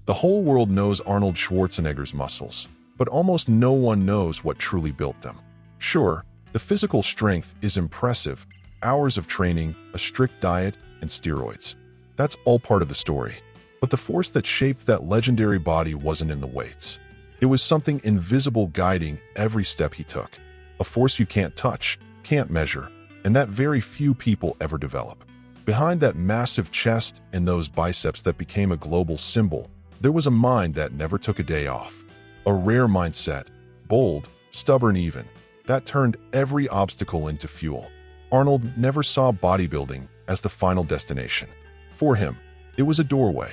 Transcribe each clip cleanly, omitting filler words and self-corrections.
The whole world knows Arnold Schwarzenegger's muscles, but almost no one knows what truly built them. Sure, the physical strength is impressive, hours of training, a strict diet, and steroids. That's all part of the story. But the force that shaped that legendary body wasn't in the weights. It was something invisible guiding every step he took. A force you can't touch, can't measure, and that very few people ever develop. Behind that massive chest and those biceps that became a global symbol, there was a mind that never took a day off. A rare mindset, bold, stubborn even, that turned every obstacle into fuel. Arnold never saw bodybuilding as the final destination. For him, it was a doorway,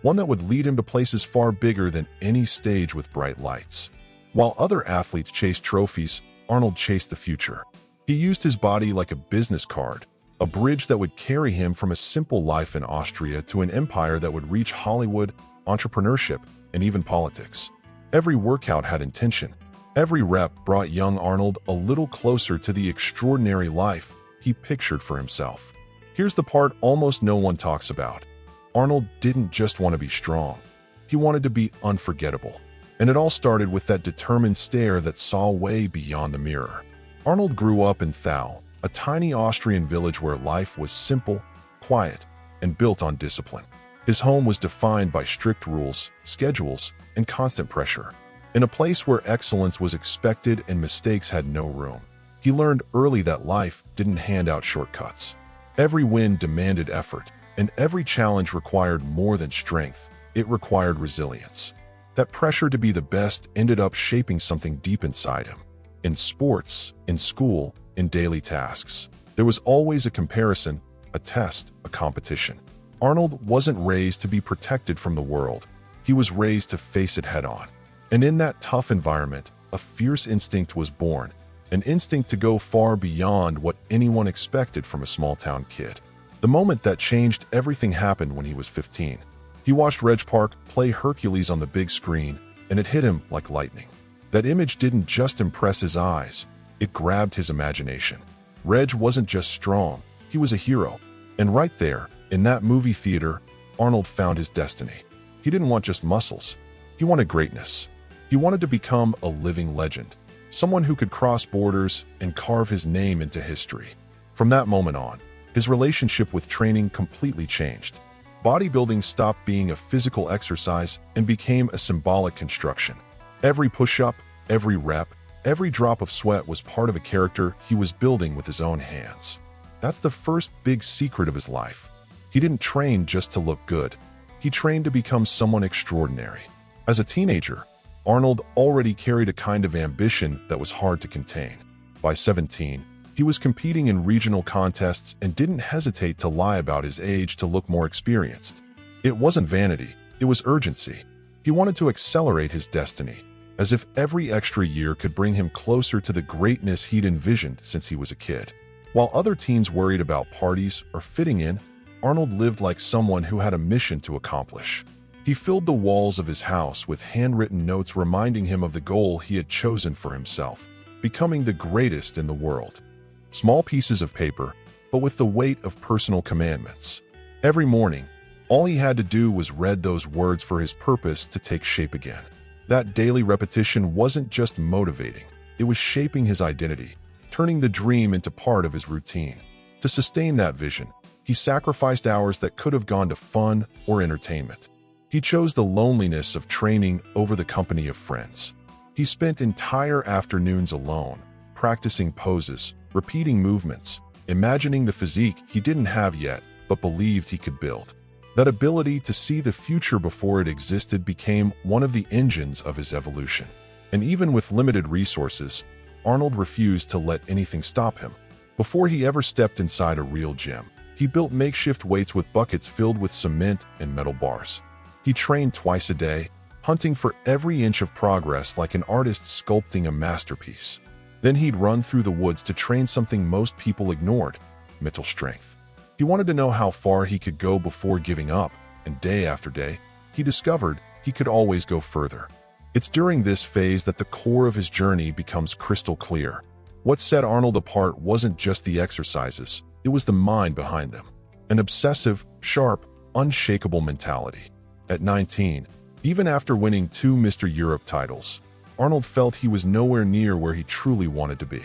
one that would lead him to places far bigger than any stage with bright lights. While other athletes chased trophies, Arnold chased the future. He used his body like a business card, a bridge that would carry him from a simple life in Austria to an empire that would reach Hollywood, entrepreneurship, and even politics. Every workout had intention. Every rep brought young Arnold a little closer to the extraordinary life he pictured for himself. Here's the part almost no one talks about. Arnold didn't just want to be strong. He wanted to be unforgettable. And it all started with that determined stare that saw way beyond the mirror. Arnold grew up in Thal, a tiny Austrian village where life was simple, quiet, and built on discipline. His home was defined by strict rules, schedules, and constant pressure. In a place where excellence was expected and mistakes had no room, he learned early that life didn't hand out shortcuts. Every win demanded effort, and every challenge required more than strength. It required resilience. That pressure to be the best ended up shaping something deep inside him. In sports, in school, in daily tasks, there was always a comparison, a test, a competition. Arnold wasn't raised to be protected from the world. He was raised to face it head-on. And in that tough environment, a fierce instinct was born, an instinct to go far beyond what anyone expected from a small-town kid. The moment that changed everything happened when he was 15. He watched Reg Park play Hercules on the big screen, and it hit him like lightning. That image didn't just impress his eyes, it grabbed his imagination. Reg wasn't just strong, he was a hero. And right there, in that movie theater, Arnold found his destiny. He didn't want just muscles, he wanted greatness. He wanted to become a living legend, someone who could cross borders and carve his name into history. From that moment on, his relationship with training completely changed. Bodybuilding stopped being a physical exercise and became a symbolic construction. Every push-up, every rep, every drop of sweat was part of a character he was building with his own hands. That's the first big secret of his life. He didn't train just to look good. He trained to become someone extraordinary. As a teenager, Arnold already carried a kind of ambition that was hard to contain. By 17, he was competing in regional contests and didn't hesitate to lie about his age to look more experienced. It wasn't vanity, it was urgency. He wanted to accelerate his destiny, as if every extra year could bring him closer to the greatness he'd envisioned since he was a kid. While other teens worried about parties or fitting in, Arnold lived like someone who had a mission to accomplish. He filled the walls of his house with handwritten notes reminding him of the goal he had chosen for himself, becoming the greatest in the world. Small pieces of paper, but with the weight of personal commandments. Every morning, all he had to do was read those words for his purpose to take shape again. That daily repetition wasn't just motivating, it was shaping his identity, turning the dream into part of his routine. To sustain that vision, he sacrificed hours that could have gone to fun or entertainment. He chose the loneliness of training over the company of friends. He spent entire afternoons alone, practicing poses, repeating movements, imagining the physique he didn't have yet but believed he could build. That ability to see the future before it existed became one of the engines of his evolution. And even with limited resources, Arnold refused to let anything stop him. Before he ever stepped inside a real gym, he built makeshift weights with buckets filled with cement and metal bars. He trained twice a day, hunting for every inch of progress like an artist sculpting a masterpiece. Then he'd run through the woods to train something most people ignored: mental strength. He wanted to know how far he could go before giving up, and day after day, he discovered he could always go further. It's during this phase that the core of his journey becomes crystal clear. What set Arnold apart wasn't just the exercises, it was the mind behind them. An obsessive, sharp, unshakable mentality. At 19, Even after winning 2 Mr. Europe titles, Arnold felt he was nowhere near where he truly wanted to be.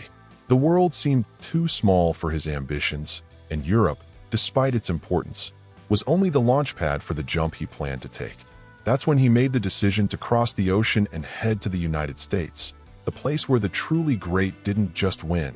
The world seemed too small for his ambitions, and Europe, despite its importance, was only the launchpad for the jump he planned to take. That's when he made the decision to cross the ocean and head to the United States, the place where the truly great didn't just win,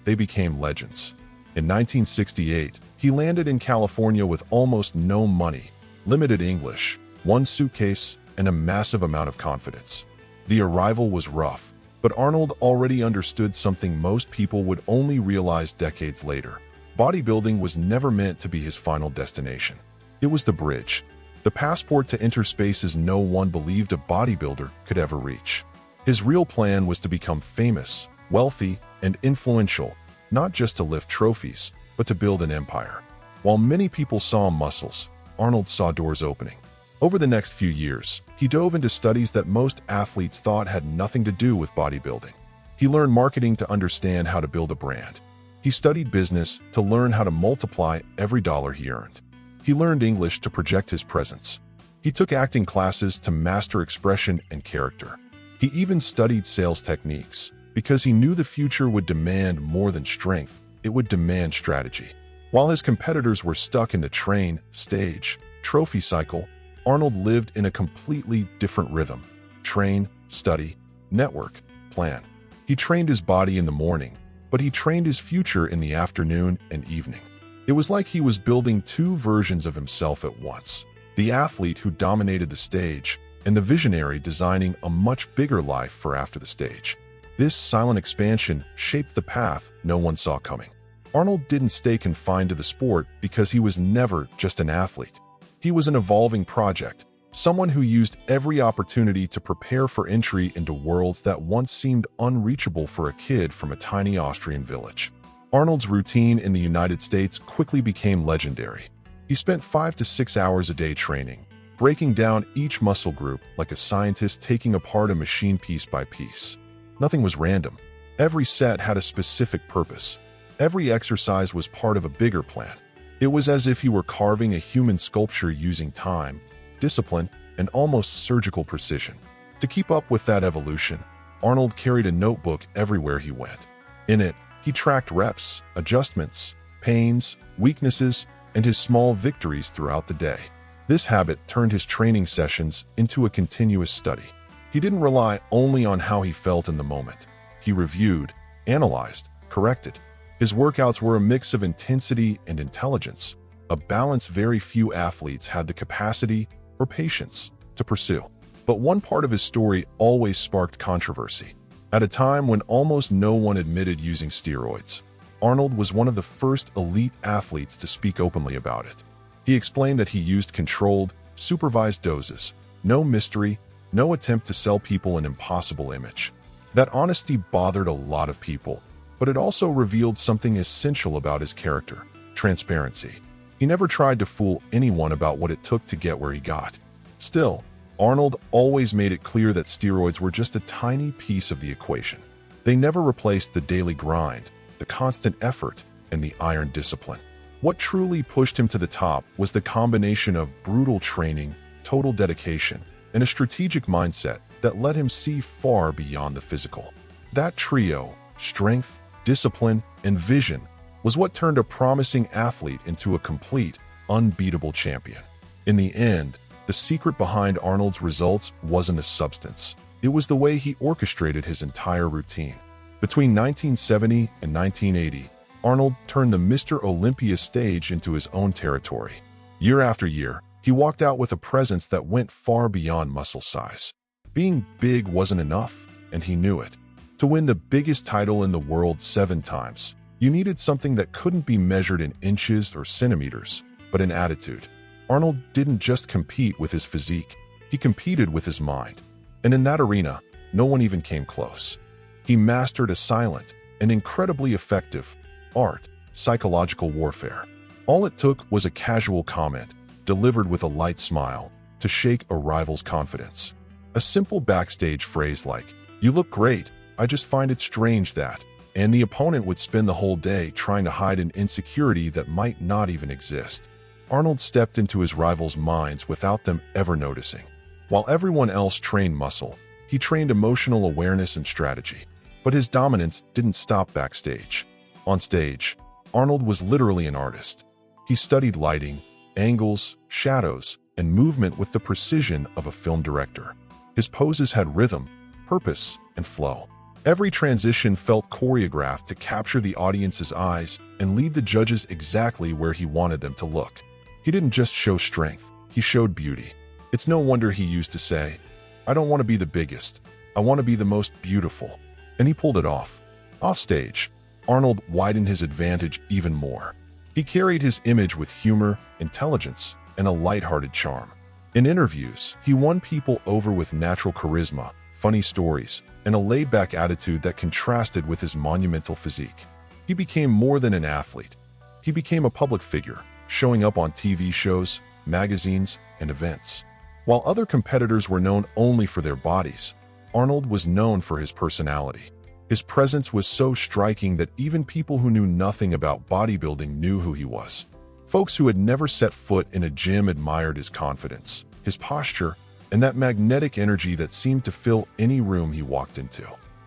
they became legends. In 1968, he landed in California with almost no money, limited English, 1 suitcase, and a massive amount of confidence. The arrival was rough, but Arnold already understood something most people would only realize decades later. Bodybuilding was never meant to be his final destination. It was the bridge, the passport to enter spaces no one believed a bodybuilder could ever reach. His real plan was to become famous, wealthy, and influential, not just to lift trophies, but to build an empire. While many people saw muscles, Arnold saw doors opening. Over the next few years, he dove into studies that most athletes thought had nothing to do with bodybuilding. He learned marketing to understand how to build a brand. He studied business to learn how to multiply every dollar he earned. He learned English to project his presence. He took acting classes to master expression and character. He even studied sales techniques because he knew the future would demand more than strength, it would demand strategy. While his competitors were stuck in the train, stage, trophy cycle, Arnold lived in a completely different rhythm. Train, study, network, plan. He trained his body in the morning, but he trained his future in the afternoon and evening. It was like he was building 2 versions of himself at once. The athlete who dominated the stage, and the visionary designing a much bigger life for after the stage. This silent expansion shaped the path no one saw coming. Arnold didn't stay confined to the sport because he was never just an athlete. He was an evolving project, someone who used every opportunity to prepare for entry into worlds that once seemed unreachable for a kid from a tiny Austrian village. Arnold's routine in the United States quickly became legendary. He spent 5 to 6 hours a day training, breaking down each muscle group like a scientist taking apart a machine piece by piece. Nothing was random. Every set had a specific purpose. Every exercise was part of a bigger plan. It was as if he were carving a human sculpture using time, discipline, and almost surgical precision. To keep up with that evolution, Arnold carried a notebook everywhere he went. In it, he tracked reps, adjustments, pains, weaknesses, and his small victories throughout the day. This habit turned his training sessions into a continuous study. He didn't rely only on how he felt in the moment. He reviewed, analyzed, corrected. His workouts were a mix of intensity and intelligence, a balance very few athletes had the capacity or patience to pursue. But one part of his story always sparked controversy. At a time when almost no one admitted using steroids, Arnold was one of the first elite athletes to speak openly about it. He explained that he used controlled, supervised doses, no mystery, no attempt to sell people an impossible image. That honesty bothered a lot of people, but it also revealed something essential about his character: transparency. He never tried to fool anyone about what it took to get where he got. Still, Arnold always made it clear that steroids were just a tiny piece of the equation. They never replaced the daily grind, the constant effort, and the iron discipline. What truly pushed him to the top was the combination of brutal training, total dedication, and a strategic mindset that let him see far beyond the physical. That trio, strength, discipline, and vision, was what turned a promising athlete into a complete, unbeatable champion. In the end, the secret behind Arnold's results wasn't a substance. It was the way he orchestrated his entire routine. Between 1970 and 1980, Arnold turned the Mr. Olympia stage into his own territory. Year after year, he walked out with a presence that went far beyond muscle size. Being big wasn't enough, and he knew it. To win the biggest title in the world 7 times, you needed something that couldn't be measured in inches or centimeters, but in attitude. Arnold didn't just compete with his physique, he competed with his mind. And in that arena, no one even came close. He mastered a silent and incredibly effective art, psychological warfare. All it took was a casual comment, delivered with a light smile, to shake a rival's confidence. A simple backstage phrase like, "You look great, I just find it strange that," and the opponent would spend the whole day trying to hide an insecurity that might not even exist. Arnold stepped into his rivals' minds without them ever noticing. While everyone else trained muscle, he trained emotional awareness and strategy. But his dominance didn't stop backstage. On stage, Arnold was literally an artist. He studied lighting, angles, shadows, and movement with the precision of a film director. His poses had rhythm, purpose, and flow. Every transition felt choreographed to capture the audience's eyes and lead the judges exactly where he wanted them to look. He didn't just show strength, he showed beauty. It's no wonder he used to say, "I don't want to be the biggest, I want to be the most beautiful." And he pulled it off. Off stage, Arnold widened his advantage even more. He carried his image with humor, intelligence, and a lighthearted charm. In interviews, he won people over with natural charisma, funny stories, and a laid-back attitude that contrasted with his monumental physique. He became more than an athlete. He became a public figure, showing up on TV shows, magazines, and events. While other competitors were known only for their bodies, Arnold was known for his personality. His presence was so striking that even people who knew nothing about bodybuilding knew who he was. Folks who had never set foot in a gym admired his confidence, his posture, and that magnetic energy that seemed to fill any room he walked into.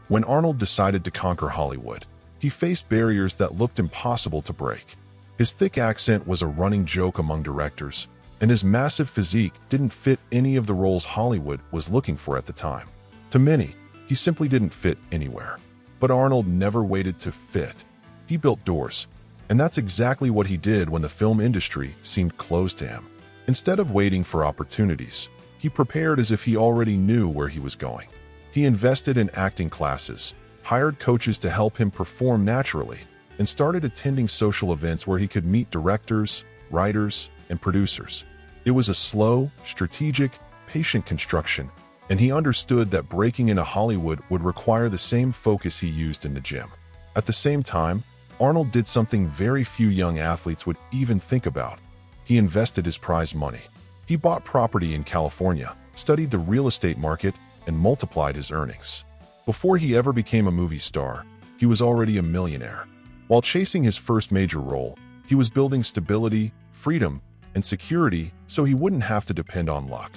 When Arnold decided to conquer Hollywood, he faced barriers that looked impossible to break. His thick accent was a running joke among directors, and his massive physique didn't fit any of the roles Hollywood was looking for at the time. To many, he simply didn't fit anywhere. But Arnold never waited to fit. He built doors, and that's exactly what he did when the film industry seemed closed to him. Instead of waiting for opportunities, he prepared as if he already knew where he was going. He invested in acting classes, hired coaches to help him perform naturally, and started attending social events where he could meet directors, writers, and producers. It was a slow, strategic, patient construction, and he understood that breaking into Hollywood would require the same focus he used in the gym. At the same time, Arnold did something very few young athletes would even think about. He invested his prize money. He bought property in California, studied the real estate market, and multiplied his earnings. Before he ever became a movie star, he was already a millionaire. While chasing his first major role, he was building stability, freedom, and security so he wouldn't have to depend on luck.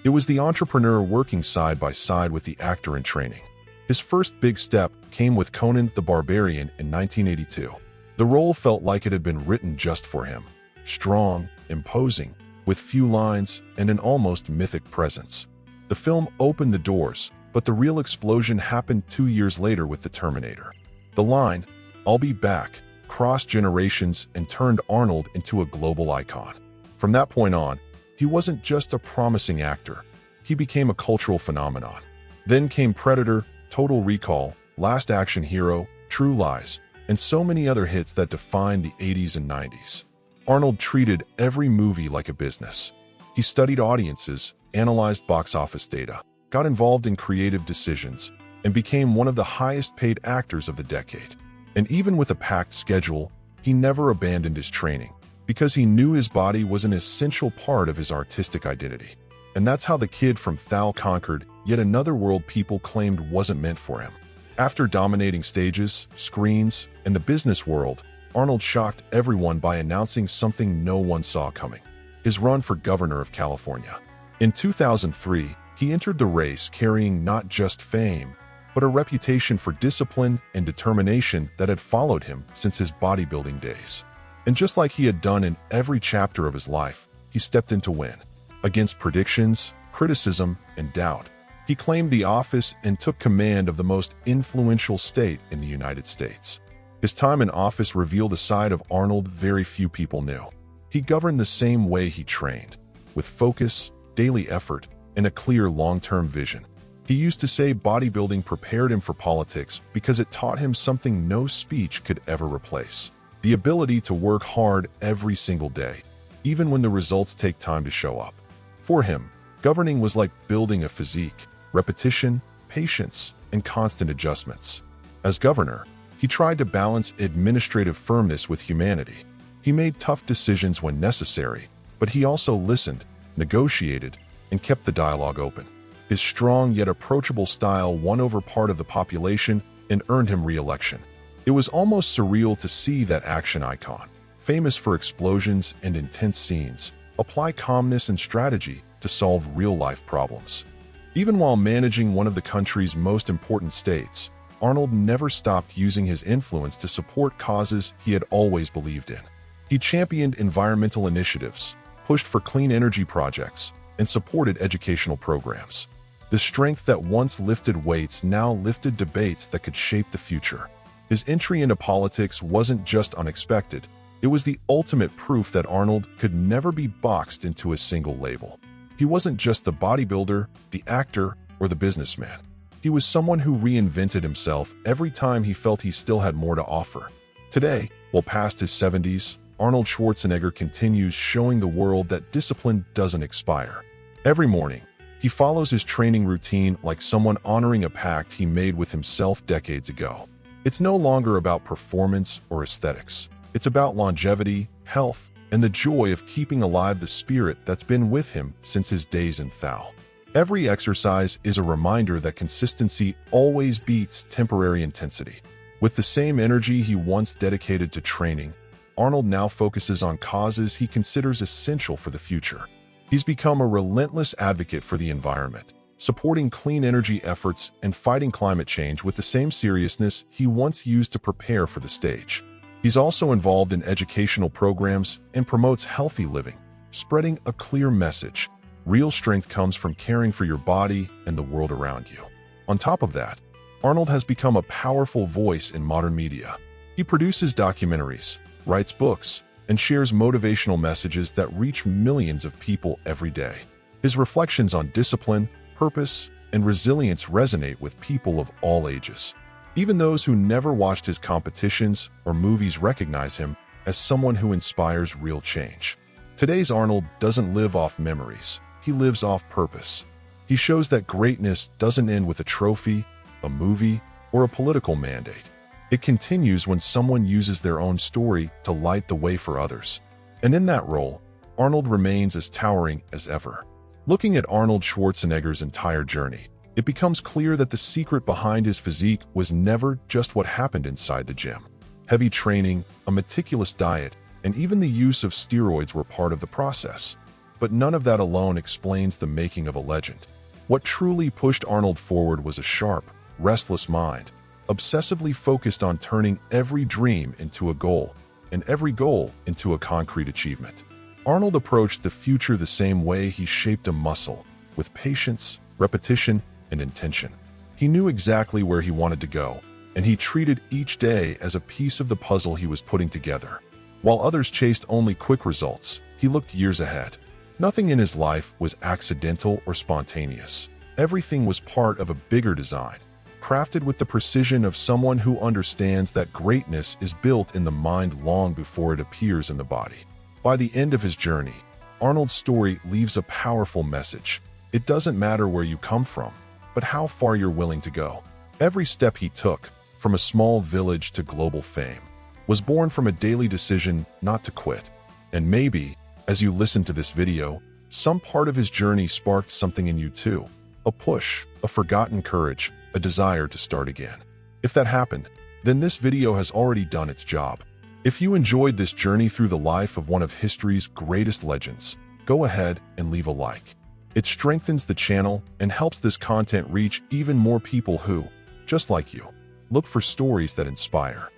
It was the entrepreneur working side by side with the actor in training. His first big step came with Conan the Barbarian in 1982. The role felt like it had been written just for him. Strong, imposing, with few lines and an almost mythic presence. The film opened the doors, but the real explosion happened 2 years later with The Terminator. The line, "I'll be back," crossed generations and turned Arnold into a global icon. From that point on, he wasn't just a promising actor. He became a cultural phenomenon. Then came Predator, Total Recall, Last Action Hero, True Lies, and so many other hits that defined the 80s and 90s. Arnold treated every movie like a business. He studied audiences, analyzed box office data, got involved in creative decisions, and became one of the highest-paid actors of the decade. And even with a packed schedule, he never abandoned his training, because he knew his body was an essential part of his artistic identity. And that's how the kid from Thal conquered yet another world people claimed wasn't meant for him. After dominating stages, screens, and the business world, Arnold shocked everyone by announcing something no one saw coming: his run for governor of California. In 2003, he entered the race carrying not just fame, but a reputation for discipline and determination that had followed him since his bodybuilding days. And just like he had done in every chapter of his life, he stepped in to win. Against predictions, criticism, and doubt, he claimed the office and took command of the most influential state in the United States. His time in office revealed a side of Arnold very few people knew. He governed the same way he trained, with focus, daily effort, and a clear long-term vision. He used to say bodybuilding prepared him for politics because it taught him something no speech could ever replace: the ability to work hard every single day, even when the results take time to show up. For him, governing was like building a physique: repetition, patience, and constant adjustments. As governor, he tried to balance administrative firmness with humanity. He made tough decisions when necessary, but he also listened, negotiated, and kept the dialogue open. His strong yet approachable style won over part of the population and earned him re-election. It was almost surreal to see that action icon, famous for explosions and intense scenes, apply calmness and strategy to solve real-life problems. Even while managing one of the country's most important states, Arnold never stopped using his influence to support causes he had always believed in. He championed environmental initiatives, pushed for clean energy projects, and supported educational programs. The strength that once lifted weights now lifted debates that could shape the future. His entry into politics wasn't just unexpected, it was the ultimate proof that Arnold could never be boxed into a single label. He wasn't just the bodybuilder, the actor, or the businessman. He was someone who reinvented himself every time he felt he still had more to offer. Today, while past his 70s, Arnold Schwarzenegger continues showing the world that discipline doesn't expire. Every morning, he follows his training routine like someone honoring a pact he made with himself decades ago. It's no longer about performance or aesthetics. It's about longevity, health, and the joy of keeping alive the spirit that's been with him since his days in Thal. Every exercise is a reminder that consistency always beats temporary intensity. With the same energy he once dedicated to training, Arnold now focuses on causes he considers essential for the future. He's become a relentless advocate for the environment, supporting clean energy efforts and fighting climate change with the same seriousness he once used to prepare for the stage. He's also involved in educational programs and promotes healthy living, spreading a clear message. Real strength comes from caring for your body and the world around you. On top of that, Arnold has become a powerful voice in modern media. He produces documentaries, writes books, and shares motivational messages that reach millions of people every day. His reflections on discipline, purpose, and resilience resonate with people of all ages. Even those who never watched his competitions or movies recognize him as someone who inspires real change. Today's Arnold doesn't live off memories. He lives off purpose. He shows that greatness doesn't end with a trophy, a movie, or a political mandate. It continues when someone uses their own story to light the way for others. And in that role, Arnold remains as towering as ever. Looking at Arnold Schwarzenegger's entire journey, it becomes clear that the secret behind his physique was never just what happened inside the gym. Heavy training, a meticulous diet, and even the use of steroids were part of the process. But none of that alone explains the making of a legend. What truly pushed Arnold forward was a sharp, restless mind, obsessively focused on turning every dream into a goal, and every goal into a concrete achievement. Arnold approached the future the same way he shaped a muscle, with patience, repetition, and intention. He knew exactly where he wanted to go, and he treated each day as a piece of the puzzle he was putting together. While others chased only quick results, he looked years ahead. Nothing in his life was accidental or spontaneous. Everything was part of a bigger design, crafted with the precision of someone who understands that greatness is built in the mind long before it appears in the body. By the end of his journey, Arnold's story leaves a powerful message. It doesn't matter where you come from, but how far you're willing to go. Every step he took, from a small village to global fame, was born from a daily decision not to quit. And maybe, as you listen to this video, some part of his journey sparked something in you too. A push, a forgotten courage, a desire to start again. If that happened, then this video has already done its job. If you enjoyed this journey through the life of one of history's greatest legends, go ahead and leave a like. It strengthens the channel and helps this content reach even more people who, just like you, look for stories that inspire.